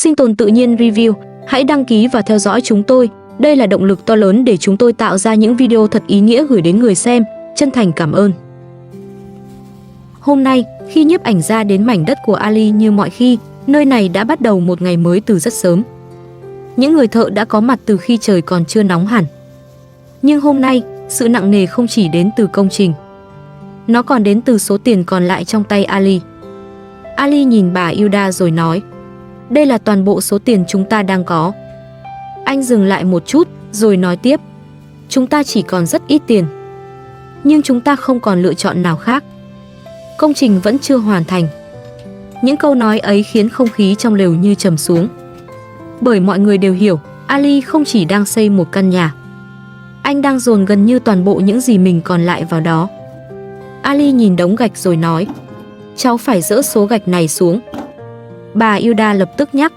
Sinh tồn tự nhiên review, hãy đăng ký và theo dõi chúng tôi. Đây là động lực to lớn để chúng tôi tạo ra những video thật ý nghĩa gửi đến người xem. Chân thành cảm ơn. Hôm nay, khi nhiếp ảnh gia đến mảnh đất của Ali như mọi khi, nơi này đã bắt đầu một ngày mới từ rất sớm. Những người thợ đã có mặt từ khi trời còn chưa nóng hẳn. Nhưng hôm nay, sự nặng nề không chỉ đến từ công trình. Nó còn đến từ số tiền còn lại trong tay Ali. Ali nhìn bà Hilda rồi nói, đây là toàn bộ số tiền chúng ta đang có. Anh dừng lại một chút, rồi nói tiếp, chúng ta chỉ còn rất ít tiền. Nhưng chúng ta không còn lựa chọn nào khác. Công trình vẫn chưa hoàn thành. Những câu nói ấy khiến không khí trong lều như trầm xuống. Bởi mọi người đều hiểu, Ali không chỉ đang xây một căn nhà. Anh đang dồn gần như toàn bộ những gì mình còn lại vào đó. Ali nhìn đống gạch rồi nói, cháu phải dỡ số gạch này xuống. Bà Hilda lập tức nhắc,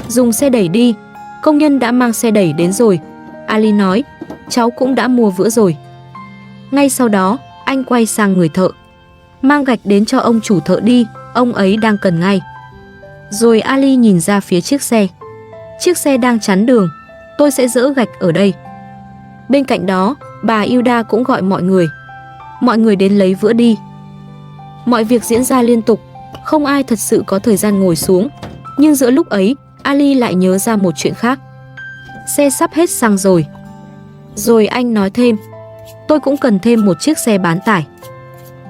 dùng xe đẩy đi, công nhân đã mang xe đẩy đến rồi. Ali nói, cháu cũng đã mua vữa rồi. Ngay sau đó, anh quay sang người thợ, mang gạch đến cho ông chủ thợ đi, ông ấy đang cần ngay. Rồi Ali nhìn ra phía chiếc xe. Chiếc xe đang chắn đường, tôi sẽ dỡ gạch ở đây. Bên cạnh đó, bà Hilda cũng gọi mọi người. Mọi người đến lấy vữa đi. Mọi việc diễn ra liên tục, không ai thật sự có thời gian ngồi xuống. Nhưng giữa lúc ấy, Ali lại nhớ ra một chuyện khác. Xe sắp hết xăng rồi. Rồi anh nói thêm, tôi cũng cần thêm một chiếc xe bán tải.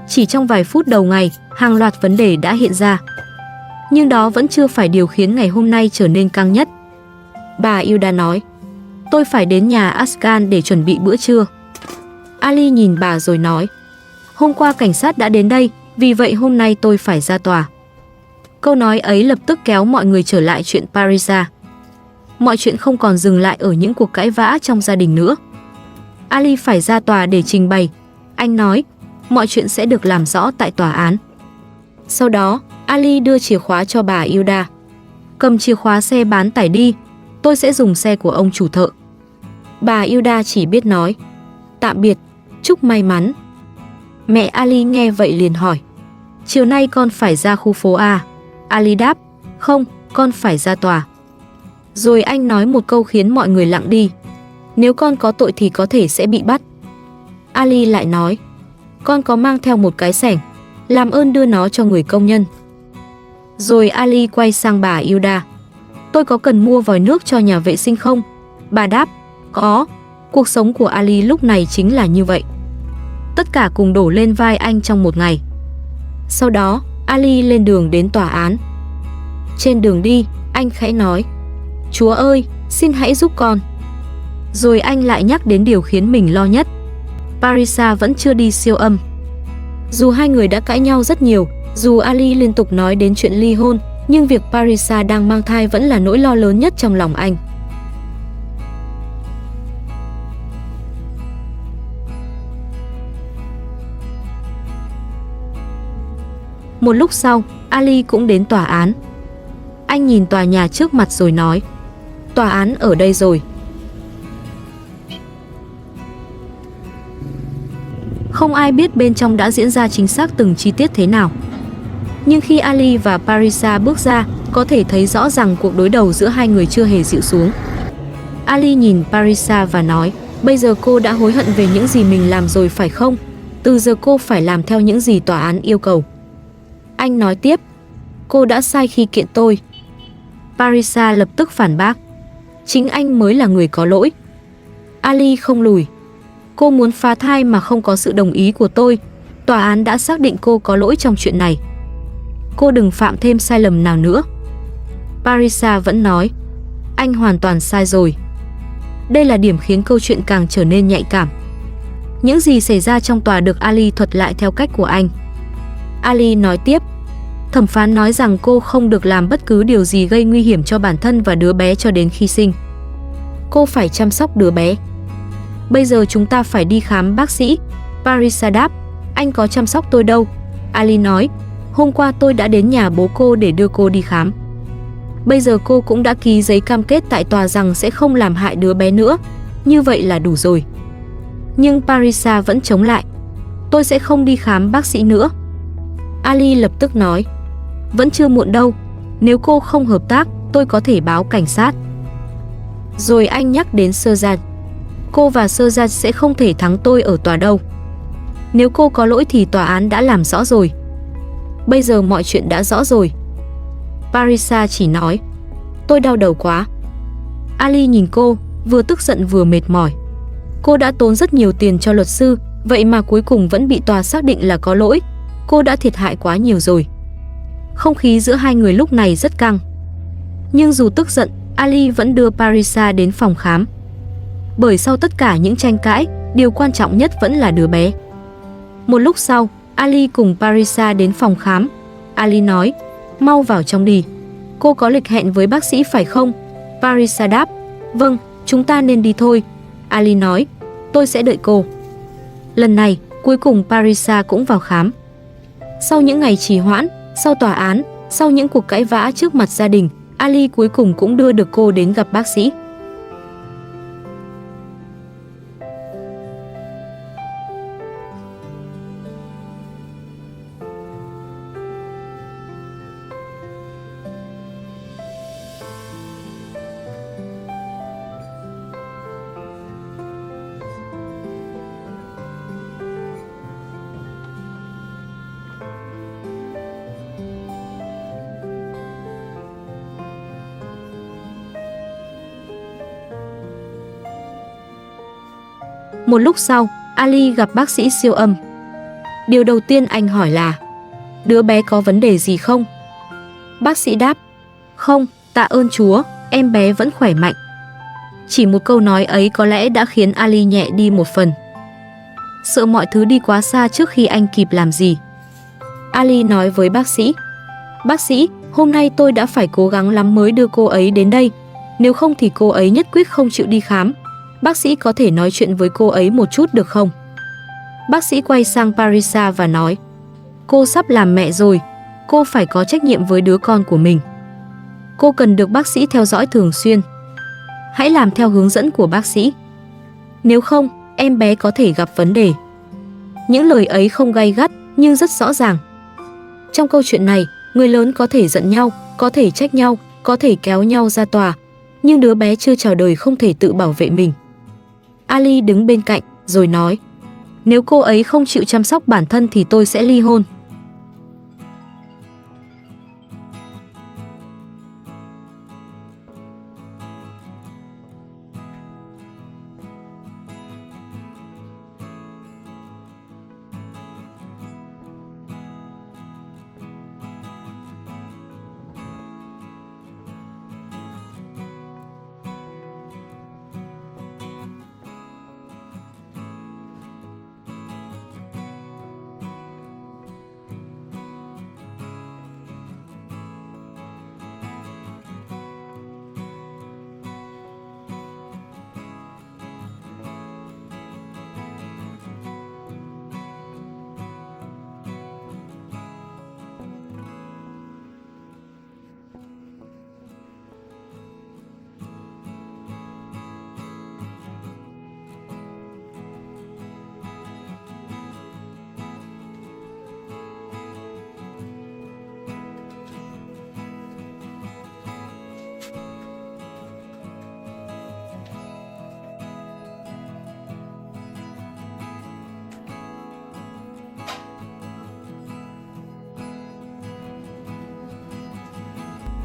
Chỉ trong vài phút đầu ngày, hàng loạt vấn đề đã hiện ra. Nhưng đó vẫn chưa phải điều khiến ngày hôm nay trở nên căng nhất. Bà Hilda nói, tôi phải đến nhà Askan để chuẩn bị bữa trưa. Ali nhìn bà rồi nói, hôm qua cảnh sát đã đến đây, vì vậy hôm nay tôi phải ra tòa. Câu nói ấy lập tức kéo mọi người trở lại chuyện Parisa. Mọi chuyện không còn dừng lại ở những cuộc cãi vã trong gia đình nữa. Ali phải ra tòa để trình bày. Anh nói, mọi chuyện sẽ được làm rõ tại tòa án. Sau đó, Ali đưa chìa khóa cho bà Hilda. Cầm chìa khóa xe bán tải đi, tôi sẽ dùng xe của ông chủ thợ. Bà Hilda chỉ biết nói, tạm biệt, chúc may mắn. Mẹ Ali nghe vậy liền hỏi, chiều nay con phải ra khu phố à? Ali đáp, không, con phải ra tòa. Rồi anh nói một câu khiến mọi người lặng đi, nếu con có tội thì có thể sẽ bị bắt. Ali lại nói, con có mang theo một cái xẻng, làm ơn đưa nó cho người công nhân. Rồi Ali quay sang bà Hilda, tôi có cần mua vòi nước cho nhà vệ sinh không? Bà đáp, có. Cuộc sống của Ali lúc này chính là như vậy. Tất cả cùng đổ lên vai anh trong một ngày. Sau đó, Ali lên đường đến tòa án. Trên đường đi, anh khẽ nói, Chúa ơi, xin hãy giúp con. Rồi anh lại nhắc đến điều khiến mình lo nhất. Parisa vẫn chưa đi siêu âm. Dù hai người đã cãi nhau rất nhiều, dù Ali liên tục nói đến chuyện ly hôn, nhưng việc Parisa đang mang thai vẫn là nỗi lo lớn nhất trong lòng anh. Một lúc sau, Ali cũng đến tòa án. Anh nhìn tòa nhà trước mặt rồi nói, tòa án ở đây rồi. Không ai biết bên trong đã diễn ra chính xác từng chi tiết thế nào. Nhưng khi Ali và Parisa bước ra, có thể thấy rõ rằng cuộc đối đầu giữa hai người chưa hề dịu xuống. Ali nhìn Parisa và nói, bây giờ cô đã hối hận về những gì mình làm rồi phải không? Từ giờ cô phải làm theo những gì tòa án yêu cầu. Anh nói tiếp, cô đã sai khi kiện tôi. Parisa lập tức phản bác, chính anh mới là người có lỗi. Ali không lùi, cô muốn phá thai mà không có sự đồng ý của tôi. Tòa án đã xác định cô có lỗi trong chuyện này. Cô đừng phạm thêm sai lầm nào nữa. Parisa vẫn nói, anh hoàn toàn sai rồi. Đây là điểm khiến câu chuyện càng trở nên nhạy cảm. Những gì xảy ra trong tòa được Ali thuật lại theo cách của anh. Ali nói tiếp, thẩm phán nói rằng cô không được làm bất cứ điều gì gây nguy hiểm cho bản thân và đứa bé cho đến khi sinh. Cô phải chăm sóc đứa bé. Bây giờ chúng ta phải đi khám bác sĩ. Parisa đáp, anh có chăm sóc tôi đâu. Ali nói, hôm qua tôi đã đến nhà bố cô để đưa cô đi khám. Bây giờ cô cũng đã ký giấy cam kết tại tòa rằng sẽ không làm hại đứa bé nữa. Như vậy là đủ rồi. Nhưng Parisa vẫn chống lại, tôi sẽ không đi khám bác sĩ nữa. Ali lập tức nói, vẫn chưa muộn đâu. Nếu cô không hợp tác, tôi có thể báo cảnh sát. Rồi anh nhắc đến Sơ-Gian. Cô và Sơ-Gian sẽ không thể thắng tôi ở tòa đâu. Nếu cô có lỗi thì tòa án đã làm rõ rồi. Bây giờ mọi chuyện đã rõ rồi. Parisa chỉ nói, tôi đau đầu quá. Ali nhìn cô, vừa tức giận vừa mệt mỏi. Cô đã tốn rất nhiều tiền cho luật sư, vậy mà cuối cùng vẫn bị tòa xác định là có lỗi. Cô đã thiệt hại quá nhiều rồi. Không khí giữa hai người lúc này rất căng. Nhưng dù tức giận, Ali vẫn đưa Parisa đến phòng khám. Bởi sau tất cả những tranh cãi, điều quan trọng nhất vẫn là đứa bé. Một lúc sau, Ali cùng Parisa đến phòng khám. Ali nói, mau vào trong đi. Cô có lịch hẹn với bác sĩ phải không? Parisa đáp, vâng, chúng ta nên đi thôi. Ali nói, tôi sẽ đợi cô. Lần này, cuối cùng Parisa cũng vào khám. Sau những ngày trì hoãn, sau tòa án, sau những cuộc cãi vã trước mặt gia đình, Ali cuối cùng cũng đưa được cô đến gặp bác sĩ. Một lúc sau, Ali gặp bác sĩ siêu âm. Điều đầu tiên anh hỏi là, đứa bé có vấn đề gì không? Bác sĩ đáp, không, tạ ơn Chúa, em bé vẫn khỏe mạnh. Chỉ một câu nói ấy có lẽ đã khiến Ali nhẹ đi một phần. Sợ mọi thứ đi quá xa trước khi anh kịp làm gì. Ali nói với bác sĩ, hôm nay tôi đã phải cố gắng lắm mới đưa cô ấy đến đây. Nếu không thì cô ấy nhất quyết không chịu đi khám. Bác sĩ có thể nói chuyện với cô ấy một chút được không? Bác sĩ quay sang Parisa và nói, cô sắp làm mẹ rồi, cô phải có trách nhiệm với đứa con của mình. Cô cần được bác sĩ theo dõi thường xuyên. Hãy làm theo hướng dẫn của bác sĩ. Nếu không, em bé có thể gặp vấn đề. Những lời ấy không gay gắt nhưng rất rõ ràng. Trong câu chuyện này, người lớn có thể giận nhau, có thể trách nhau, có thể kéo nhau ra tòa, nhưng đứa bé chưa chào đời không thể tự bảo vệ mình. Ali đứng bên cạnh, rồi nói, nếu cô ấy không chịu chăm sóc bản thân thì tôi sẽ ly hôn.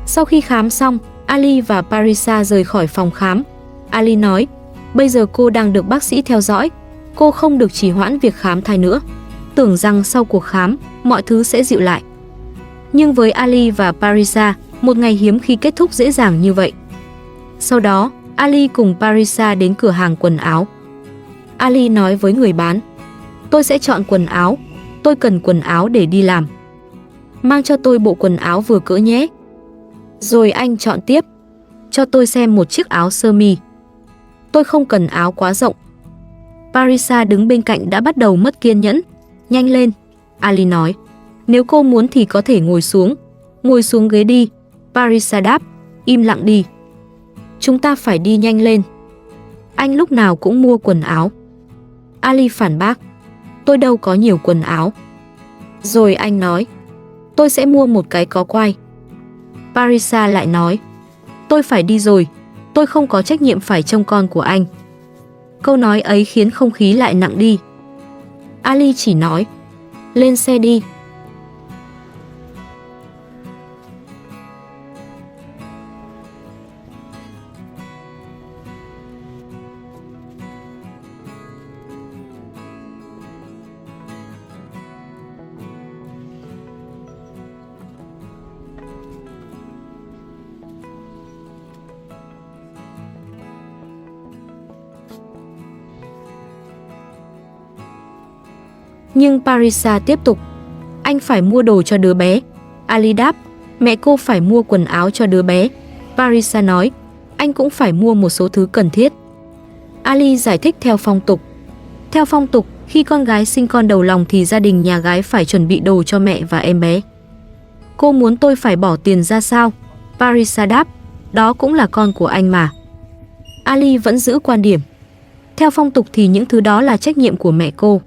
Sau khi khám xong, Ali và Parisa rời khỏi phòng khám. Ali nói, bây giờ cô đang được bác sĩ theo dõi, cô không được trì hoãn việc khám thai nữa. Tưởng rằng sau cuộc khám, mọi thứ sẽ dịu lại. Nhưng với Ali và Parisa, một ngày hiếm khi kết thúc dễ dàng như vậy. Sau đó, Ali cùng Parisa đến cửa hàng quần áo. Ali nói với người bán, tôi sẽ chọn quần áo, tôi cần quần áo để đi làm. Mang cho tôi bộ quần áo vừa cỡ nhé. Rồi anh chọn tiếp, cho tôi xem một chiếc áo sơ mi. Tôi không cần áo quá rộng. Parisa đứng bên cạnh đã bắt đầu mất kiên nhẫn. Nhanh lên, Ali nói. Nếu cô muốn thì có thể ngồi xuống ghế đi. Parisa đáp, im lặng đi. Chúng ta phải đi nhanh lên. Anh lúc nào cũng mua quần áo. Ali phản bác, tôi đâu có nhiều quần áo. Rồi anh nói, tôi sẽ mua một cái có quai. Parisa lại nói, tôi phải đi rồi, tôi không có trách nhiệm phải trông con của anh. Câu nói ấy khiến không khí lại nặng đi. Ali chỉ nói, lên xe đi. Nhưng Parisa tiếp tục, anh phải mua đồ cho đứa bé. Ali đáp, mẹ cô phải mua quần áo cho đứa bé. Parisa nói, anh cũng phải mua một số thứ cần thiết. Ali giải thích theo phong tục. Theo phong tục, khi con gái sinh con đầu lòng thì gia đình nhà gái phải chuẩn bị đồ cho mẹ và em bé. Cô muốn tôi phải bỏ tiền ra sao? Parisa đáp, đó cũng là con của anh mà. Ali vẫn giữ quan điểm. Theo phong tục thì những thứ đó là trách nhiệm của mẹ cô.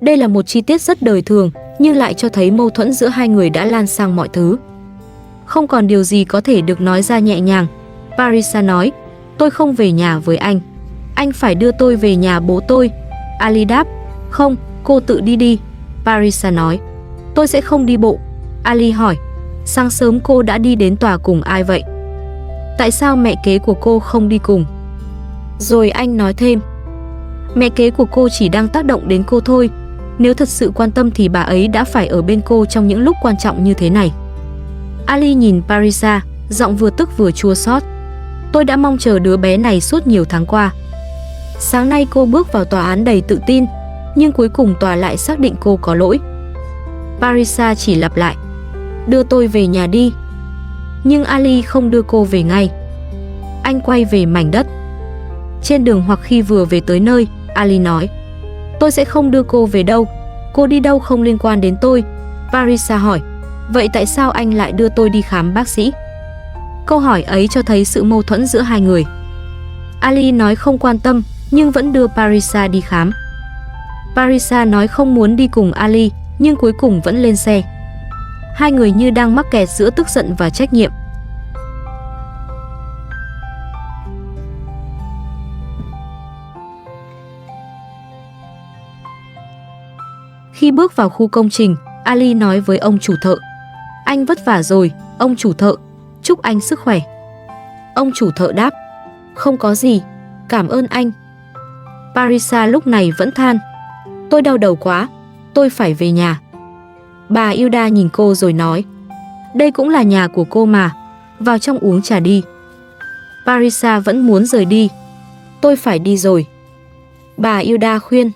Đây là một chi tiết rất đời thường, nhưng lại cho thấy mâu thuẫn giữa hai người đã lan sang mọi thứ. Không còn điều gì có thể được nói ra nhẹ nhàng. Parisa nói, tôi không về nhà với anh phải đưa tôi về nhà bố tôi. Ali đáp, không, cô tự đi đi. Parisa nói, tôi sẽ không đi bộ. Ali hỏi, sáng sớm cô đã đi đến tòa cùng ai vậy? Tại sao mẹ kế của cô không đi cùng? Rồi anh nói thêm, mẹ kế của cô chỉ đang tác động đến cô thôi. Nếu thật sự quan tâm thì bà ấy đã phải ở bên cô trong những lúc quan trọng như thế này. Ali nhìn Parisa, giọng vừa tức vừa chua xót. Tôi đã mong chờ đứa bé này suốt nhiều tháng qua. Sáng nay cô bước vào tòa án đầy tự tin, nhưng cuối cùng tòa lại xác định cô có lỗi. Parisa chỉ lặp lại, đưa tôi về nhà đi. Nhưng Ali không đưa cô về ngay. Anh quay về mảnh đất. Trên đường hoặc khi vừa về tới nơi, Ali nói, tôi sẽ không đưa cô về đâu. Cô đi đâu không liên quan đến tôi. Parisa hỏi, vậy tại sao anh lại đưa tôi đi khám bác sĩ? Câu hỏi ấy cho thấy sự mâu thuẫn giữa hai người. Ali nói không quan tâm, nhưng vẫn đưa Parisa đi khám. Parisa nói không muốn đi cùng Ali, nhưng cuối cùng vẫn lên xe. Hai người như đang mắc kẹt giữa tức giận và trách nhiệm. Khi bước vào khu công trình, Ali nói với ông chủ thợ, anh vất vả rồi, ông chủ thợ, chúc anh sức khỏe. Ông chủ thợ đáp, không có gì, cảm ơn anh. Parisa lúc này vẫn than, tôi đau đầu quá, tôi phải về nhà. Bà Hilda nhìn cô rồi nói, đây cũng là nhà của cô mà, vào trong uống trà đi. Parisa vẫn muốn rời đi, tôi phải đi rồi. Bà Hilda khuyên,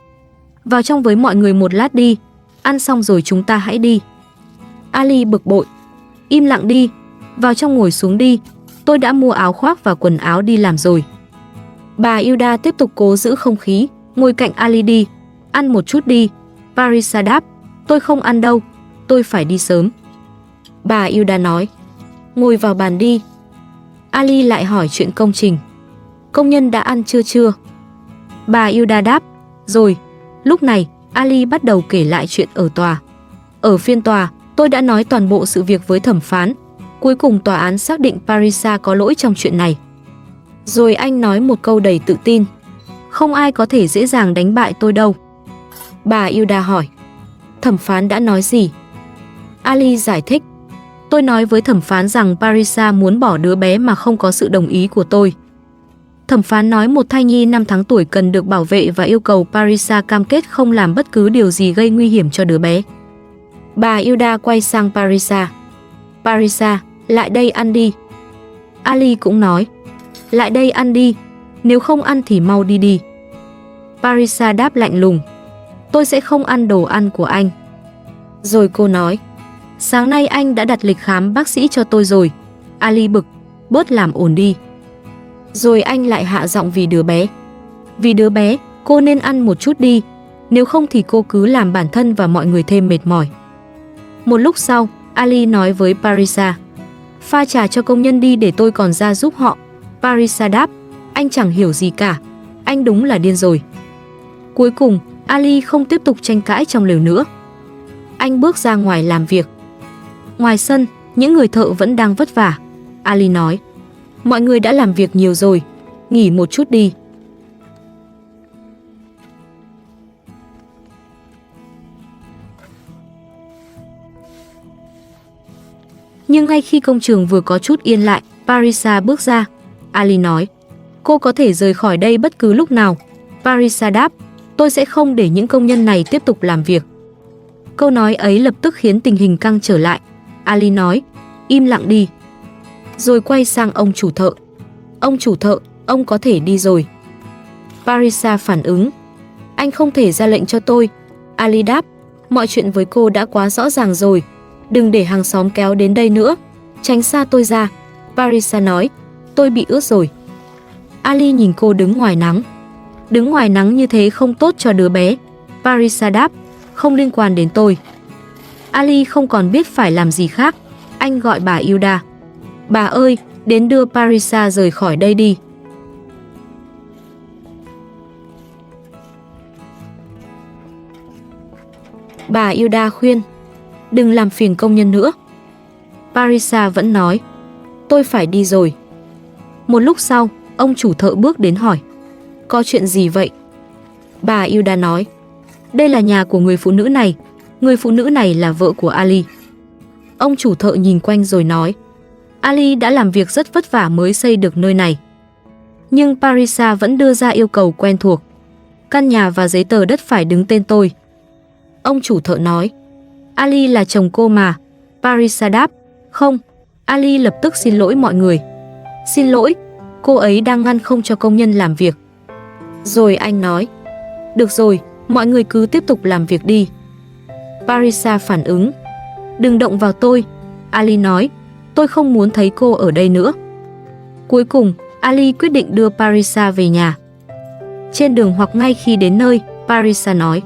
vào trong với mọi người một lát đi, ăn xong rồi chúng ta hãy đi. Ali bực bội, im lặng đi, vào trong ngồi xuống đi, tôi đã mua áo khoác và quần áo đi làm rồi. Bà Hilda tiếp tục cố giữ không khí, ngồi cạnh Ali đi, ăn một chút đi. Parisa đáp, tôi không ăn đâu, tôi phải đi sớm. Bà Hilda nói, ngồi vào bàn đi. Ali lại hỏi chuyện công trình, công nhân đã ăn chưa? Bà Hilda đáp, rồi. Lúc này, Ali bắt đầu kể lại chuyện ở tòa. Ở phiên tòa, tôi đã nói toàn bộ sự việc với thẩm phán. Cuối cùng tòa án xác định Parisa có lỗi trong chuyện này. Rồi anh nói một câu đầy tự tin, không ai có thể dễ dàng đánh bại tôi đâu. Bà Hilda hỏi, thẩm phán đã nói gì? Ali giải thích, tôi nói với thẩm phán rằng Parisa muốn bỏ đứa bé mà không có sự đồng ý của tôi. Thẩm phán nói một thai nhi 5 tháng tuổi cần được bảo vệ và yêu cầu Parisa cam kết không làm bất cứ điều gì gây nguy hiểm cho đứa bé. Bà Hilda quay sang Parisa. Parisa, lại đây ăn đi. Ali cũng nói, lại đây ăn đi, nếu không ăn thì mau đi đi. Parisa đáp lạnh lùng, tôi sẽ không ăn đồ ăn của anh. Rồi cô nói, sáng nay anh đã đặt lịch khám bác sĩ cho tôi rồi. Ali bực, bớt làm ồn đi. Rồi anh lại hạ giọng vì đứa bé. Vì đứa bé, cô nên ăn một chút đi, nếu không thì cô cứ làm bản thân và mọi người thêm mệt mỏi. Một lúc sau, Ali nói với Parisa, pha trà cho công nhân đi để tôi còn ra giúp họ. Parisa đáp, anh chẳng hiểu gì cả, anh đúng là điên rồi. Cuối cùng, Ali không tiếp tục tranh cãi trong lều nữa. Anh bước ra ngoài làm việc. Ngoài sân, những người thợ vẫn đang vất vả. Ali nói, Mọi người đã làm việc nhiều rồi, nghỉ một chút đi. Nhưng ngay khi công trường vừa có chút yên lại, Parisa bước ra. Ali nói, cô có thể rời khỏi đây bất cứ lúc nào. Parisa đáp, tôi sẽ không để những công nhân này tiếp tục làm việc. Câu nói ấy lập tức khiến tình hình căng trở lại. Ali nói, im lặng đi. Rồi quay sang ông chủ thợ. Ông chủ thợ, ông có thể đi rồi. Parisa phản ứng, anh không thể ra lệnh cho tôi. Ali đáp, mọi chuyện với cô đã quá rõ ràng rồi. Đừng để hàng xóm kéo đến đây nữa. Tránh xa tôi ra. Parisa nói, tôi bị ướt rồi. Ali nhìn cô đứng ngoài nắng. Đứng ngoài nắng như thế không tốt cho đứa bé. Parisa đáp, không liên quan đến tôi. Ali không còn biết phải làm gì khác. Anh gọi bà Hilda. Bà ơi, đến đưa Parisa rời khỏi đây đi. Bà Hilda khuyên, đừng làm phiền công nhân nữa. Parisa vẫn nói, tôi phải đi rồi. Một lúc sau, ông chủ thợ bước đến hỏi, có chuyện gì vậy? Bà Hilda nói, đây là nhà của người phụ nữ này. Người phụ nữ này là vợ của Ali. Ông chủ thợ nhìn quanh rồi nói, Ali đã làm việc rất vất vả mới xây được nơi này. Nhưng Parisa vẫn đưa ra yêu cầu quen thuộc. Căn nhà và giấy tờ đất phải đứng tên tôi. Ông chủ thợ nói, Ali là chồng cô mà. Parisa đáp, không. Ali lập tức xin lỗi mọi người. Xin lỗi, cô ấy đang ngăn không cho công nhân làm việc. Rồi anh nói, được rồi, mọi người cứ tiếp tục làm việc đi. Parisa phản ứng, đừng động vào tôi. Ali nói, tôi không muốn thấy cô ở đây nữa. Cuối cùng, Ali quyết định đưa Parisa về nhà. Trên đường hoặc ngay khi đến nơi, Parisa nói,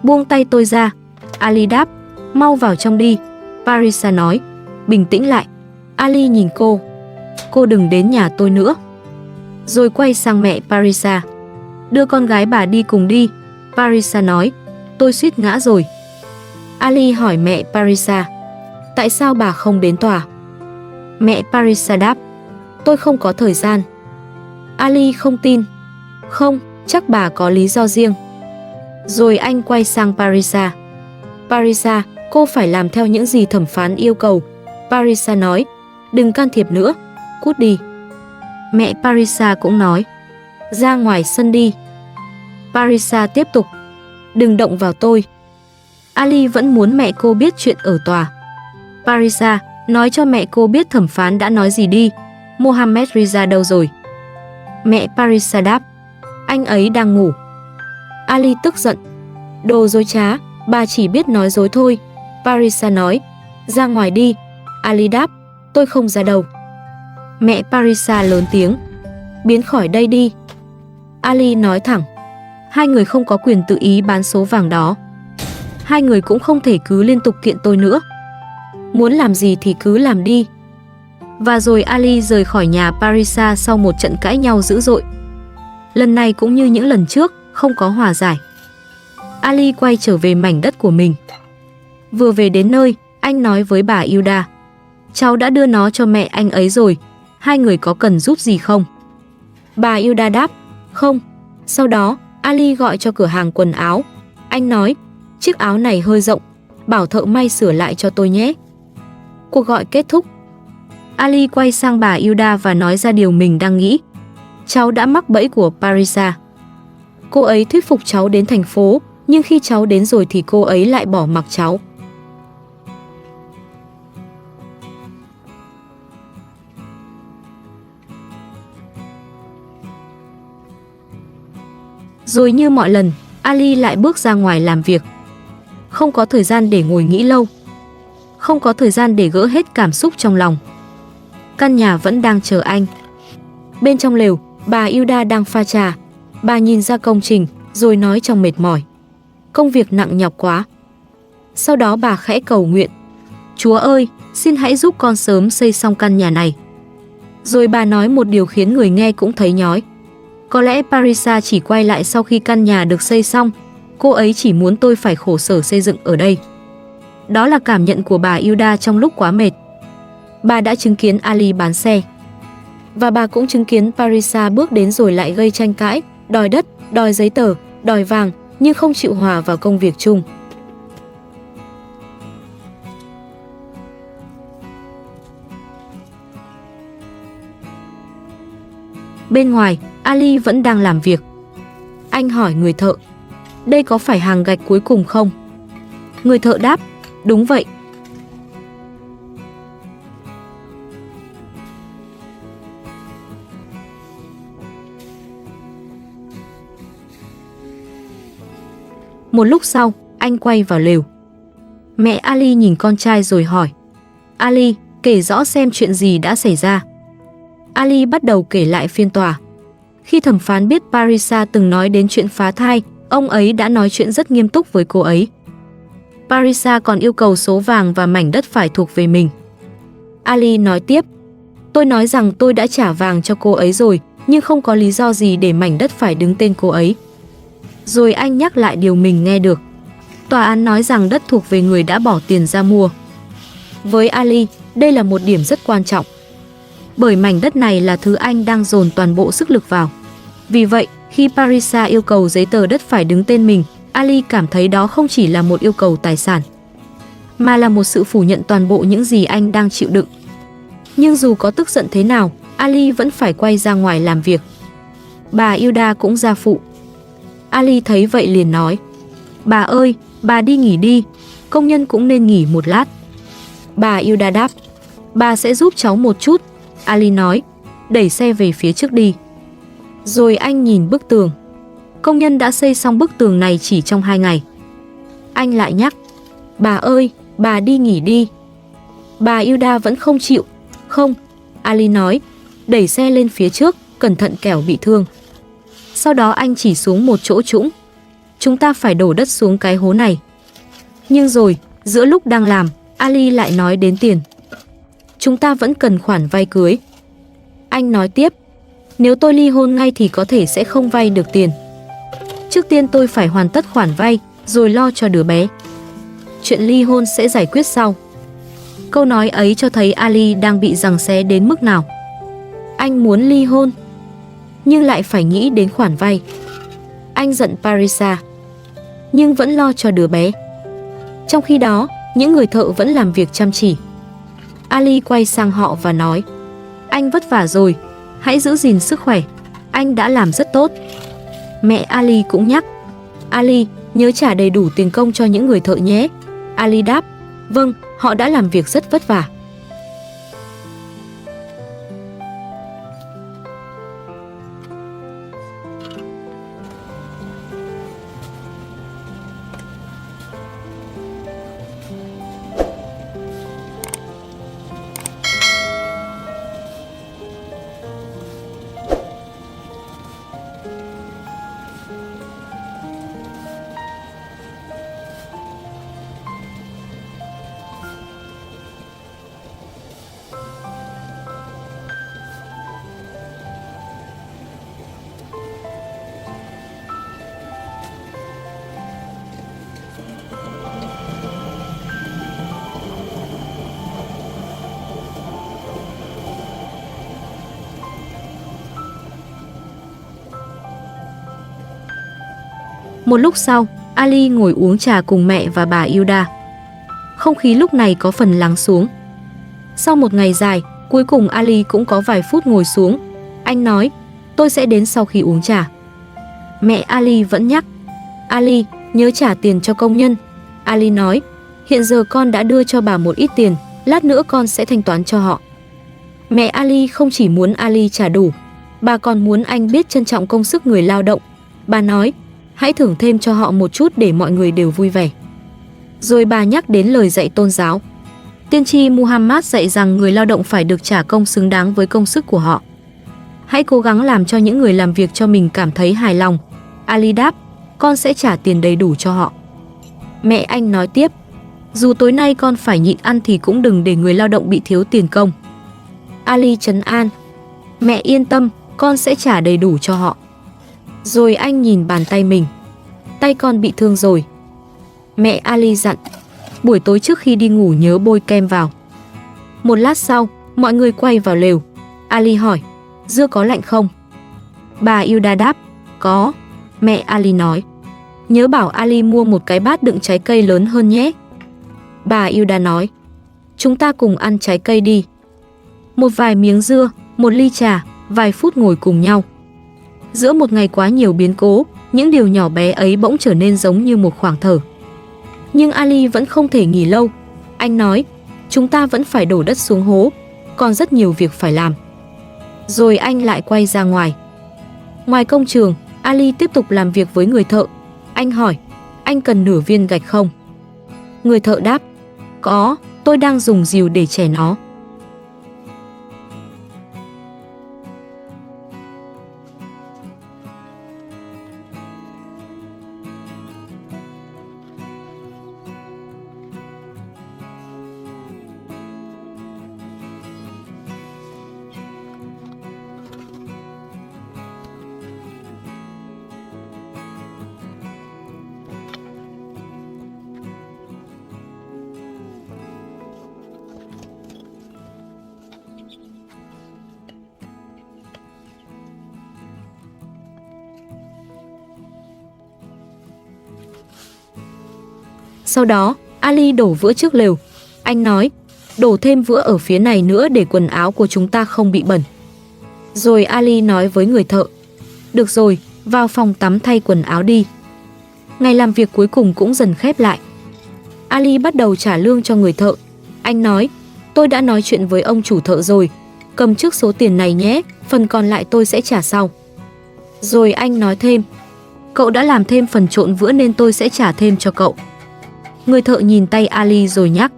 buông tay tôi ra. Ali đáp, mau vào trong đi. Parisa nói, bình tĩnh lại. Ali nhìn cô đừng đến nhà tôi nữa. Rồi quay sang mẹ Parisa, đưa con gái bà đi cùng đi. Parisa nói, tôi suýt ngã rồi. Ali hỏi mẹ Parisa, tại sao bà không đến tòa? Mẹ Parisa đáp, tôi không có thời gian. Ali không tin, không, chắc bà có lý do riêng. Rồi anh quay sang Parisa. Parisa, cô phải làm theo những gì thẩm phán yêu cầu. Parisa nói, đừng can thiệp nữa, cút đi. Mẹ Parisa cũng nói, ra ngoài sân đi. Parisa tiếp tục, đừng động vào tôi. Ali vẫn muốn mẹ cô biết chuyện ở tòa. Parisa, nói cho mẹ cô biết thẩm phán đã nói gì đi. Mohammed Riza đâu rồi? Mẹ Parisa đáp, anh ấy đang ngủ. Ali tức giận, đồ dối trá, bà chỉ biết nói dối thôi. Parisa nói, ra ngoài đi. Ali đáp, tôi không ra đâu. Mẹ Parisa lớn tiếng, biến khỏi đây đi. Ali nói thẳng, hai người không có quyền tự ý bán số vàng đó. Hai người cũng không thể cứ liên tục kiện tôi nữa. Muốn làm gì thì cứ làm đi. Và rồi Ali rời khỏi nhà Parisa sau một trận cãi nhau dữ dội. Lần này cũng như những lần trước, không có hòa giải. Ali quay trở về mảnh đất của mình. Vừa về đến nơi, anh nói với bà Hilda, cháu đã đưa nó cho mẹ anh ấy rồi, hai người có cần giúp gì không? Bà Hilda đáp, không. Sau đó, Ali gọi cho cửa hàng quần áo. Anh nói, chiếc áo này hơi rộng, bảo thợ may sửa lại cho tôi nhé. Cuộc gọi kết thúc. Ali quay sang bà Hilda và nói ra điều mình đang nghĩ. Cháu đã mắc bẫy của Parisa. Cô ấy thuyết phục cháu đến thành phố, nhưng khi cháu đến rồi thì cô ấy lại bỏ mặc cháu. Rồi như mọi lần, Ali lại bước ra ngoài làm việc. Không có thời gian để ngồi nghĩ lâu. Không có thời gian để gỡ hết cảm xúc trong lòng. Căn nhà vẫn đang chờ anh. Bên trong lều, bà Hilda đang pha trà. Bà nhìn ra công trình, rồi nói trong mệt mỏi. Công việc nặng nhọc quá. Sau đó bà khẽ cầu nguyện. Chúa ơi, xin hãy giúp con sớm xây xong căn nhà này. Rồi bà nói một điều khiến người nghe cũng thấy nhói. Có lẽ Parisa chỉ quay lại sau khi căn nhà được xây xong. Cô ấy chỉ muốn tôi phải khổ sở xây dựng ở đây. Đó là cảm nhận của bà Hilda trong lúc quá mệt. Bà đã chứng kiến Ali bán xe. Và bà cũng chứng kiến Parisa bước đến rồi lại gây tranh cãi, đòi đất, đòi giấy tờ, đòi vàng, nhưng không chịu hòa vào công việc chung. Bên ngoài, Ali vẫn đang làm việc. Anh hỏi người thợ, đây có phải hàng gạch cuối cùng không? Người thợ đáp, đúng vậy. Một lúc sau, anh quay vào lều. Mẹ Ali nhìn con trai rồi hỏi, Ali, kể rõ xem chuyện gì đã xảy ra. Ali bắt đầu kể lại phiên tòa. Khi thẩm phán biết Parisa từng nói đến chuyện phá thai, ông ấy đã nói chuyện rất nghiêm túc với cô ấy. Parisa còn yêu cầu số vàng và mảnh đất phải thuộc về mình. Ali nói tiếp, tôi nói rằng tôi đã trả vàng cho cô ấy rồi, nhưng không có lý do gì để mảnh đất phải đứng tên cô ấy. Rồi anh nhắc lại điều mình nghe được. Tòa án nói rằng đất thuộc về người đã bỏ tiền ra mua. Với Ali, đây là một điểm rất quan trọng. Bởi mảnh đất này là thứ anh đang dồn toàn bộ sức lực vào. Vì vậy, khi Parisa yêu cầu giấy tờ đất phải đứng tên mình, Ali cảm thấy đó không chỉ là một yêu cầu tài sản, mà là một sự phủ nhận toàn bộ những gì anh đang chịu đựng. Nhưng dù có tức giận thế nào, Ali vẫn phải quay ra ngoài làm việc. Bà Yuda cũng ra phụ. Ali thấy vậy liền nói, bà ơi, bà đi nghỉ đi, công nhân cũng nên nghỉ một lát. Bà Yuda đáp, bà sẽ giúp cháu một chút. Ali nói, đẩy xe về phía trước đi. Rồi anh nhìn bức tường. Công nhân đã xây xong bức tường này chỉ trong 2 ngày. Anh lại nhắc, bà ơi, bà đi nghỉ đi. Bà Yuda vẫn không chịu. Không, Ali nói, đẩy xe lên phía trước, cẩn thận kẻo bị thương. Sau đó anh chỉ xuống một chỗ trũng. Chúng ta phải đổ đất xuống cái hố này. Nhưng rồi, giữa lúc đang làm, Ali lại nói đến tiền. Chúng ta vẫn cần khoản vay cưới. Anh nói tiếp, nếu tôi ly hôn ngay thì có thể sẽ không vay được tiền. Trước tiên tôi phải hoàn tất khoản vay, rồi lo cho đứa bé. Chuyện ly hôn sẽ giải quyết sau. Câu nói ấy cho thấy Ali đang bị giằng xé đến mức nào. Anh muốn ly hôn, nhưng lại phải nghĩ đến khoản vay. Anh giận Parisa, nhưng vẫn lo cho đứa bé. Trong khi đó, những người thợ vẫn làm việc chăm chỉ. Ali quay sang họ và nói, anh vất vả rồi, hãy giữ gìn sức khỏe, anh đã làm rất tốt. Mẹ Ali cũng nhắc, Ali, nhớ trả đầy đủ tiền công cho những người thợ nhé. Ali đáp, vâng, họ đã làm việc rất vất vả. Một lúc sau, Ali ngồi uống trà cùng mẹ và bà Yuda. Không khí lúc này có phần lắng xuống. Sau một ngày dài, cuối cùng Ali cũng có vài phút ngồi xuống. Anh nói, tôi sẽ đến sau khi uống trà. Mẹ Ali vẫn nhắc, Ali, nhớ trả tiền cho công nhân. Ali nói, hiện giờ con đã đưa cho bà một ít tiền, lát nữa con sẽ thanh toán cho họ. Mẹ Ali không chỉ muốn Ali trả đủ, bà còn muốn anh biết trân trọng công sức người lao động. Bà nói, hãy thưởng thêm cho họ một chút để mọi người đều vui vẻ. Rồi bà nhắc đến lời dạy tôn giáo. Tiên tri Muhammad dạy rằng người lao động phải được trả công xứng đáng với công sức của họ. Hãy cố gắng làm cho những người làm việc cho mình cảm thấy hài lòng. Ali đáp, con sẽ trả tiền đầy đủ cho họ. Mẹ anh nói tiếp, dù tối nay con phải nhịn ăn thì cũng đừng để người lao động bị thiếu tiền công. Ali trấn an, mẹ yên tâm, con sẽ trả đầy đủ cho họ. Rồi anh nhìn bàn tay mình, tay con bị thương rồi. Mẹ Ali dặn, buổi tối trước khi đi ngủ nhớ bôi kem vào. Một lát sau, mọi người quay vào lều. Ali hỏi, dưa có lạnh không? Bà Hilda đáp, có. Mẹ Ali nói, nhớ bảo Ali mua một cái bát đựng trái cây lớn hơn nhé. Bà Hilda nói, chúng ta cùng ăn trái cây đi. Một vài miếng dưa, một ly trà, vài phút ngồi cùng nhau. Giữa một ngày quá nhiều biến cố, những điều nhỏ bé ấy bỗng trở nên giống như một khoảng thở. Nhưng Ali vẫn không thể nghỉ lâu. Anh nói, chúng ta vẫn phải đổ đất xuống hố, còn rất nhiều việc phải làm. Rồi anh lại quay ra ngoài. Ngoài công trường, Ali tiếp tục làm việc với người thợ. Anh hỏi, anh cần nửa viên gạch không? Người thợ đáp, có, tôi đang dùng rìu để chẻ nó. Sau đó, Ali đổ vữa trước lều. Anh nói, đổ thêm vữa ở phía này nữa để quần áo của chúng ta không bị bẩn. Rồi Ali nói với người thợ, được rồi, vào phòng tắm thay quần áo đi. Ngày làm việc cuối cùng cũng dần khép lại. Ali bắt đầu trả lương cho người thợ. Anh nói, tôi đã nói chuyện với ông chủ thợ rồi, cầm trước số tiền này nhé, phần còn lại tôi sẽ trả sau. Rồi anh nói thêm, cậu đã làm thêm phần trộn vữa nên tôi sẽ trả thêm cho cậu. Người thợ nhìn tay Ali rồi nhắc,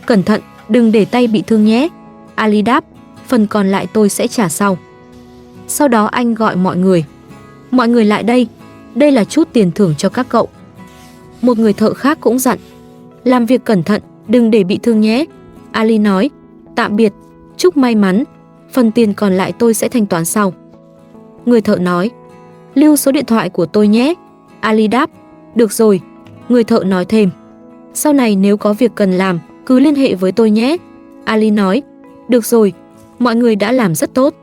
cẩn thận, đừng để tay bị thương nhé. Ali đáp, phần còn lại tôi sẽ trả sau. Sau đó anh gọi mọi người lại đây là chút tiền thưởng cho các cậu. Một người thợ khác cũng dặn, làm việc cẩn thận, đừng để bị thương nhé. Ali nói, tạm biệt, chúc may mắn, phần tiền còn lại tôi sẽ thanh toán sau. Người thợ nói, lưu số điện thoại của tôi nhé. Ali đáp, được rồi. Người thợ nói thêm, sau này nếu có việc cần làm, cứ liên hệ với tôi nhé. Ali nói, được rồi, mọi người đã làm rất tốt.